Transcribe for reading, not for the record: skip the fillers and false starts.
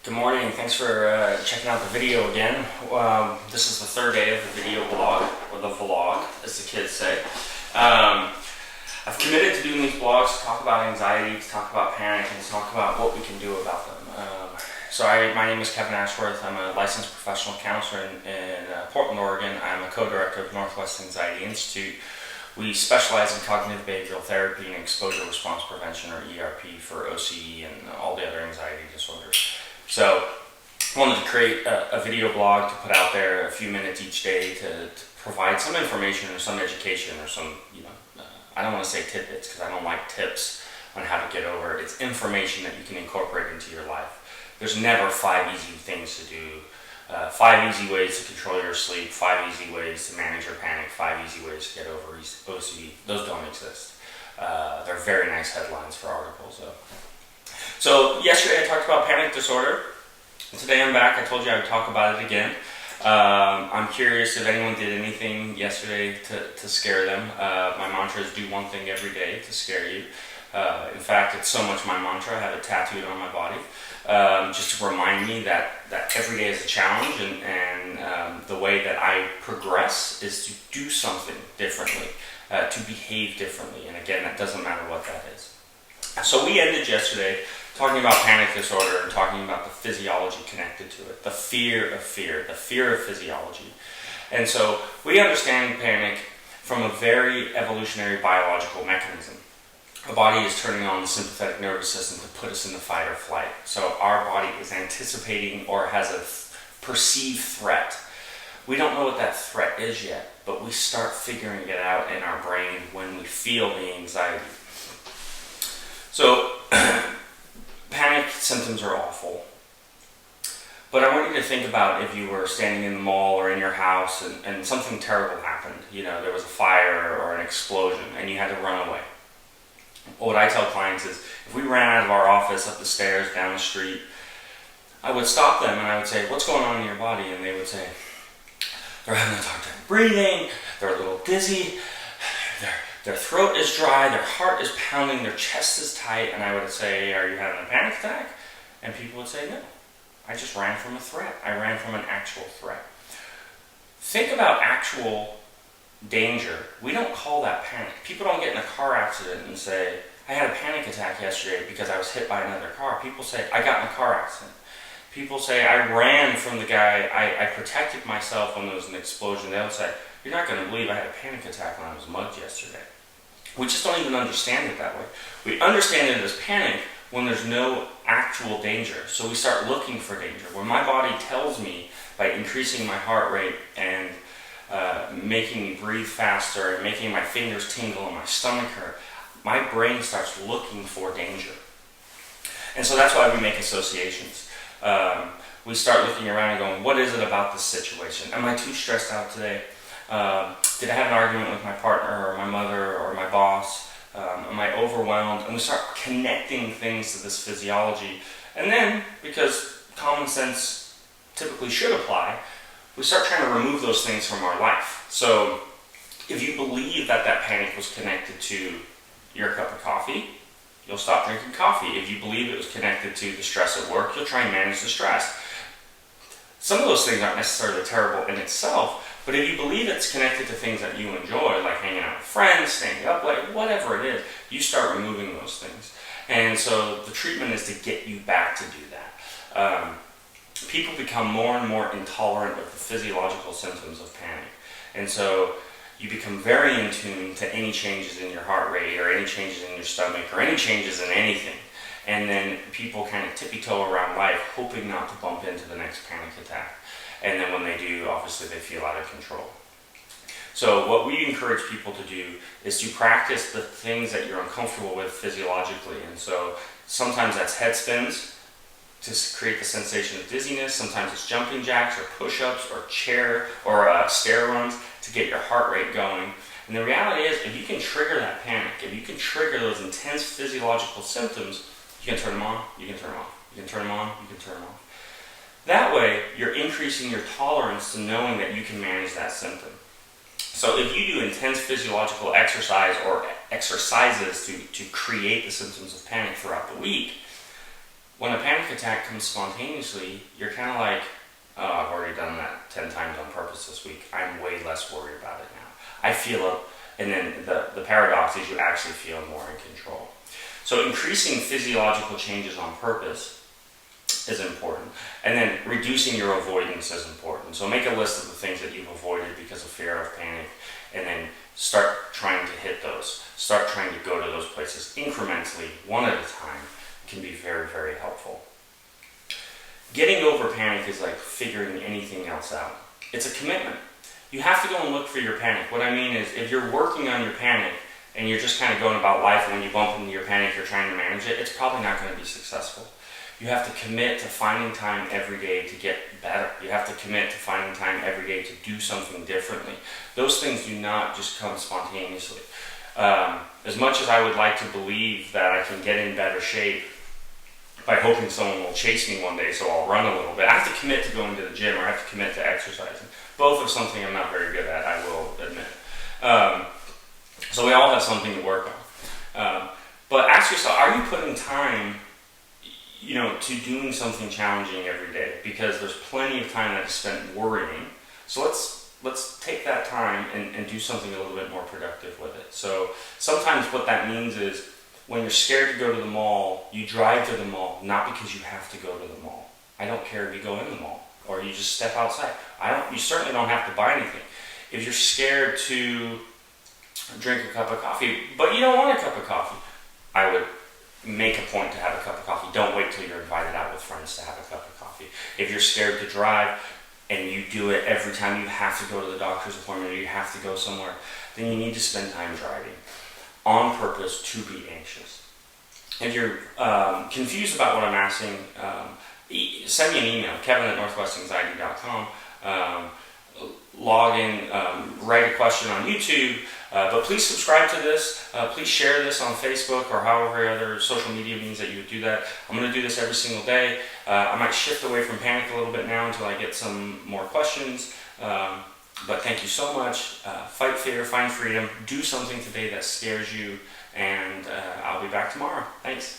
Good morning. Thanks for checking out the video again. This is the third day of the video blog, or the vlog, as the kids say. I've committed to doing these blogs to talk about anxiety, to talk about panic, and to talk about what we can do about them. My name is Kevin Ashworth. I'm a licensed professional counselor in Portland, Oregon. I'm a co-director of Northwest Anxiety Institute. We specialize in cognitive behavioral therapy and exposure response prevention, or ERP, for OCD and all the other anxiety disorders. So I wanted to create a video blog to put out there a few minutes each day to provide some information or some education or some, I don't want to say tidbits because I don't like tips on how to get over it. It's information that you can incorporate into your life. There's never 5 easy things to do. 5 easy ways to control your sleep, 5 easy ways to manage your panic, 5 easy ways to get over OCD. Those don't exist. They're very nice headlines for articles, though. So yesterday I talked about panic disorder. Today I'm back. I told you I would talk about it again. I'm curious if anyone did anything yesterday to scare them. My mantra is do one thing every day to scare you. In fact, it's so much my mantra, I have it tattooed on my body, just to remind me that every day is a challenge, and the way that I progress is to do something differently, to behave differently. And again, that doesn't matter what that is. So we ended yesterday talking about panic disorder and talking about the physiology connected to it, the fear of physiology. And so we understand panic from a very evolutionary biological mechanism. Our body is turning on the sympathetic nervous system to put us in the fight or flight. So our body is anticipating or has a perceived threat. We don't know what that threat is yet, but we start figuring it out in our brain when we feel the anxiety. So panic symptoms are awful, but I want you to think about if you were standing in the mall or in your house and something terrible happened. There was a fire or an explosion and you had to run away. What I tell clients is, if we ran out of our office, up the stairs, down the street, I would stop them and I would say, what's going on in your body? And they would say, they're having a hard time breathing, they're a little dizzy, their throat is dry, their heart is pounding, their chest is tight. And I would say, are you having a panic attack? And people would say, no, I just ran from a threat. I ran from an actual threat. Think about actual danger. We don't call that panic. People don't get in a car accident and say, I had a panic attack yesterday because I was hit by another car. People say, I got in a car accident. People say, I ran from the guy, I protected myself when there was an explosion. They'll say, you're not going to believe I had a panic attack when I was mugged yesterday. We just don't even understand it that way. We understand it as panic when there's no actual danger. So we start looking for danger. When my body tells me, by increasing my heart rate and making me breathe faster and making my fingers tingle and my stomach hurt, my brain starts looking for danger. And so that's why we make associations. We start looking around and going, what is it about this situation? Am I too stressed out today? Did I have an argument with my partner or my mother or my boss? Am I overwhelmed? And we start connecting things to this physiology. And then, because common sense typically should apply, we start trying to remove those things from our life. So if you believe that panic was connected to your cup of coffee, you'll stop drinking coffee. If you believe it was connected to the stress at work, you'll try and manage the stress. Some of those things aren't necessarily terrible in itself, but if you believe it's connected to things that you enjoy, like hanging out with friends, staying up late, whatever it is, you start removing those things. And so the treatment is to get you back to do that. People become more and more intolerant of the physiological symptoms of panic. And so you become very in tune to any changes in your heart rate or any changes in your stomach or any changes in anything. And then people kind of tippy-toe around life, hoping not to bump into the next panic attack. And then when they do, obviously they feel out of control. So what we encourage people to do is to practice the things that you're uncomfortable with physiologically. And so sometimes that's head spins to create the sensation of dizziness. Sometimes it's jumping jacks or push-ups or stair runs to get your heart rate going. And the reality is, if you can trigger that panic, if you can trigger those intense physiological symptoms, you can turn them on, you can turn them off, you can turn them on, you can turn them off. That way, you're increasing your tolerance to knowing that you can manage that symptom. So if you do intense physiological exercise or exercises to create the symptoms of panic throughout the week, When a panic attack comes spontaneously, you're kind of like, oh, I've already done that 10 times on purpose this week. I'm way less worried about it now. I feel it, and then the paradox is you actually feel more in control. So increasing physiological changes on purpose is important. And then reducing your avoidance is important. So make a list of the things that you've avoided because of fear of panic, and then start trying to hit those. Start trying to go to those places incrementally, one at a time, can be very, very helpful. Getting over panic is like figuring anything else out. It's a commitment. You have to go and look for your panic. What I mean is, if you're working on your panic and you're just kind of going about life, and when you bump into your panic, you're trying to manage it, it's probably not going to be successful. You have to commit to finding time every day to get better. You have to commit to finding time every day to do something differently. Those things do not just come spontaneously. As much as I would like to believe that I can get in better shape by hoping someone will chase me one day so I'll run a little bit, I have to commit to going to the gym, or I have to commit to exercising. Both are something I'm not very good at, I will admit. So we all have something to work on. But ask yourself, are you putting time to doing something challenging every day? Because there's plenty of time that is spent worrying. So let's take that time and do something a little bit more productive with it. So sometimes what that means is, when you're scared to go to the mall, you drive to the mall, not because you have to go to the mall. I don't care if you go in the mall, or you just step outside. You certainly don't have to buy anything. If you're scared to drink a cup of coffee, but you don't want a cup of coffee, I would make a point to have a cup of coffee. Don't wait till you're invited out with friends to have a cup of coffee. If you're scared to drive, and you do it every time you have to go to the doctor's appointment, or you have to go somewhere, then you need to spend time driving on purpose to be anxious. If you're confused about what I'm asking, send me an email, kevin@northwestanxiety.com. Log in, write a question on YouTube, but please subscribe to this. Please share this on Facebook or however other social media means that you would do that. I'm going to do this every single day. I might shift away from panic a little bit now until I get some more questions. But thank you so much. Fight fear, find freedom, do something today that scares you, and I'll be back tomorrow. Thanks.